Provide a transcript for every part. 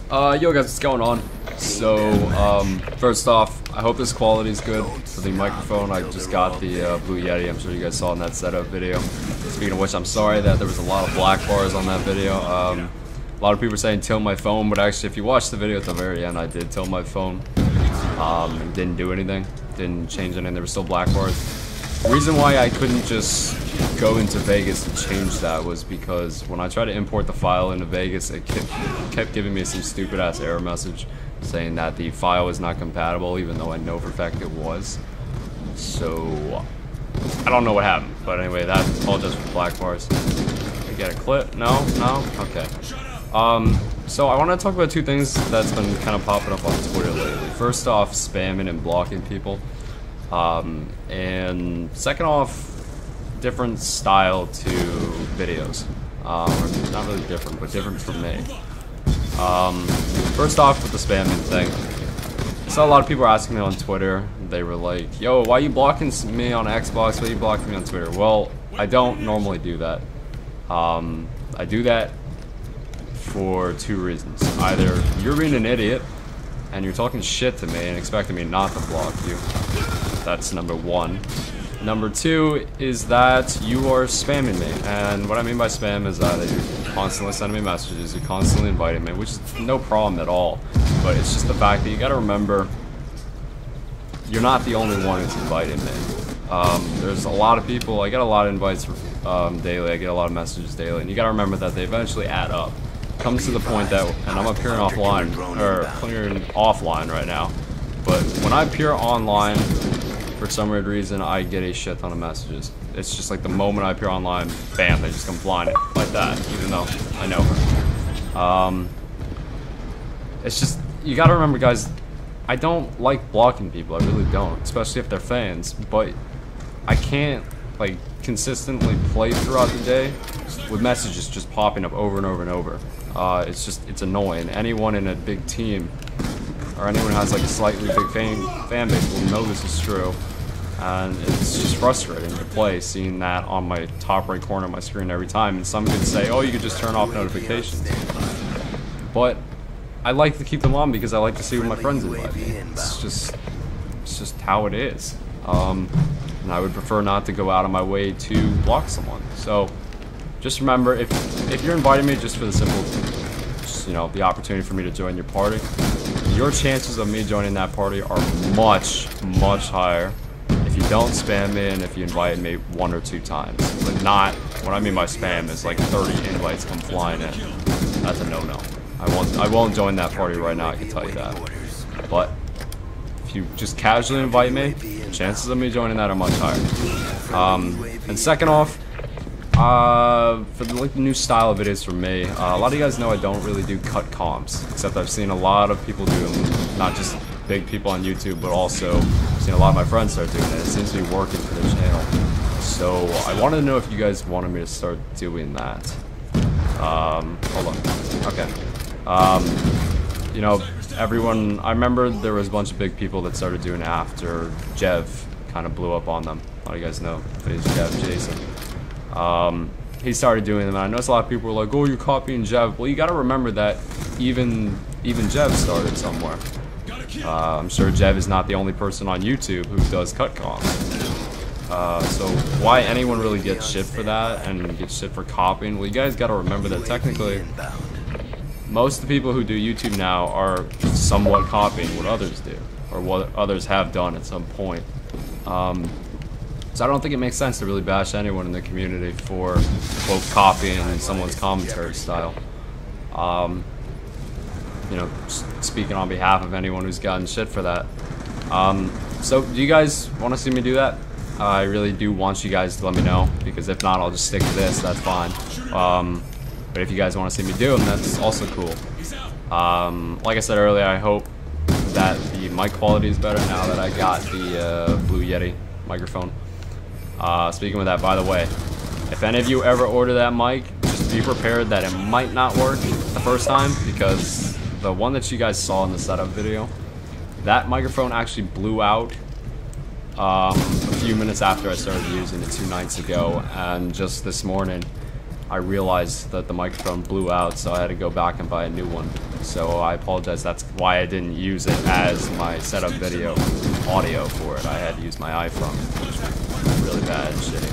Yo guys, what's going on? So, first off, I hope this quality is good for the microphone. I just got the Blue Yeti. I'm sure you guys saw in that setup video. Speaking of which, I'm sorry that there was a lot of black bars on that video. A lot of people are saying tilt my phone, but actually if you watch the video at the very end, I did tilt my phone. It didn't do anything. Didn't change anything. There were still black bars. The reason why I couldn't just go into Vegas and change that was because when I tried to import the file into Vegas, it kept giving me some stupid ass error message saying that the file is not compatible, even though I know for a fact it was. So I don't know what happened, but anyway, that's all just for black bars. I get a clip? No? Okay. So I want to talk about two things that's been kind of popping up on Twitter lately. First off, spamming and blocking people. And second off, different style to videos. Not really different, but different from me. First off, with the spamming thing, I saw a lot of people asking me on Twitter. They were like, yo, why are you blocking me on Xbox? Why are you blocking me on Twitter? Well, I don't normally do that. I do that for two reasons. Either you're being an idiot and you're talking shit to me and expecting me not to block you. That's number one. Number two is that you are spamming me, and what I mean by spam is that you're constantly sending me messages, you're constantly inviting me, which is no problem at all, but it's just the fact that you gotta remember you're not the only one who's inviting me. There's a lot of people. I get a lot of invites daily, I get a lot of messages daily, and you gotta remember that they eventually add up. It comes to the point that, and I'm appearing offline, or clearing offline right now, but when I appear online, for some weird reason, I get a shit ton of messages. It's just like the moment I appear online, bam, they just come flying like that, even though I know her. It's just, you gotta remember, guys, I don't like blocking people, I really don't, especially if they're fans, but I can't, like, consistently play throughout the day with messages just popping up over and over and over. It's annoying. Anyone in a big team, or anyone who has like a slightly big fan base will know this is true, and it's just frustrating to play seeing that on my top right corner of my screen every time. And some could say, oh, you could just turn off notifications, but I like to keep them on because I like to see what my friends invite me. It's just how it is, and I would prefer not to go out of my way to block someone. So just remember, if you're inviting me just for the simple, you know, the opportunity for me to join your party, your chances of me joining that party are much, much higher if you don't spam me and if you invite me 1 or 2 times. But not, what I mean by spam is like 30 invites come flying in. That's a no-no. I won't join that party right now, I can tell you that. But if you just casually invite me, chances of me joining that are much higher. And second off, for the new style of videos for me, a lot of you guys know I don't really do cut comps, except I've seen a lot of people do them, not just big people on YouTube, but also I've seen a lot of my friends start doing it. It seems to be working for their channel. So I wanted to know if you guys wanted me to start doing that. Hold on. Okay. You know, everyone, I remember there was a bunch of big people that started doing it after Jev kind of blew up on them. A lot of you guys know, it's Jev, Jason. He started doing them, and I noticed a lot of people were like, oh, you're copying Jev. Well, you gotta remember that even Jev started somewhere. I'm sure Jev is not the only person on YouTube who does cut comps. So why anyone really gets shit for that and gets shit for copying? Well, you guys gotta remember that technically most of the people who do YouTube now are somewhat copying what others do, or what others have done at some point. So I don't think it makes sense to really bash anyone in the community for, quote, copying someone's commentary style. You know, speaking on behalf of anyone who's gotten shit for that. So do you guys want to see me do that? I really do want you guys to let me know, because if not, I'll just stick to this, that's fine. But if you guys want to see me do them, that's also cool. Like I said earlier, I hope that the mic quality is better now that I got the Blue Yeti microphone. Speaking of that, by the way, if any of you ever order that mic, just be prepared that it might not work the first time, because the one that you guys saw in the setup video, that microphone actually blew out a few minutes after I started using it 2 nights ago, and just this morning I realized that the microphone blew out, so I had to go back and buy a new one. So I apologize. That's why I didn't use it as my setup video audio for it. I had to use my iPhone, which was really bad and shitty.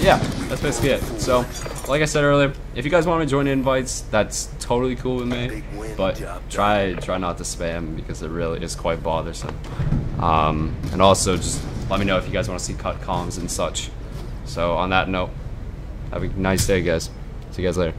Yeah, that's basically it. So, like I said earlier, if you guys want to join invites, that's totally cool with me. But try not to spam because it really is quite bothersome. And also just let me know if you guys want to see cut comms and such. So on that note, have a nice day, guys. See you guys later.